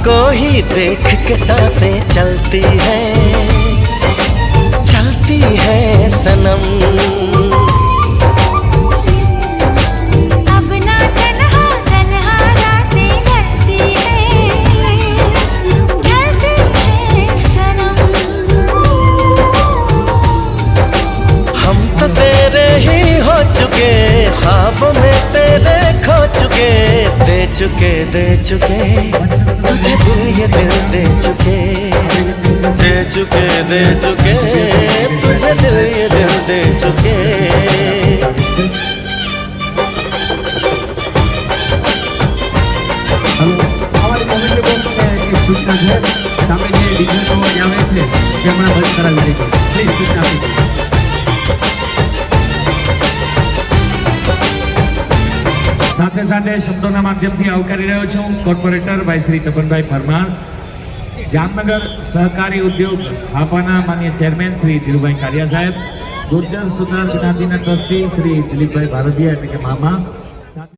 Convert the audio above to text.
ही देख के सांसें चलती है सनम। अब ना तन्हा तन्हा रातें ढलती है सनम। हम तो तेरे ही हो चुके, ख्वाब में तेरे खो चुके, दे चुके तुझे दिल, ये दिल दे चुके, तुझे दिल, ये दिल दे चुके। સાથે સાથે શબ્દોના માધ્યમથી આવકારી રહ્યો છું કોર્પોરેટર ભાઈ શ્રી તપનભાઈ પરમાર, જામનગર સહકારી ઉદ્યોગ હાપાના માન્ય ચેરમેન શ્રી ધીરુભાઈ કારિયા સાહેબ, ગુર્જર સુધાર જ્ઞાતિના ટ્રસ્ટી શ્રી દિલીપભાઈ ભારતીય એટલે કે મામા,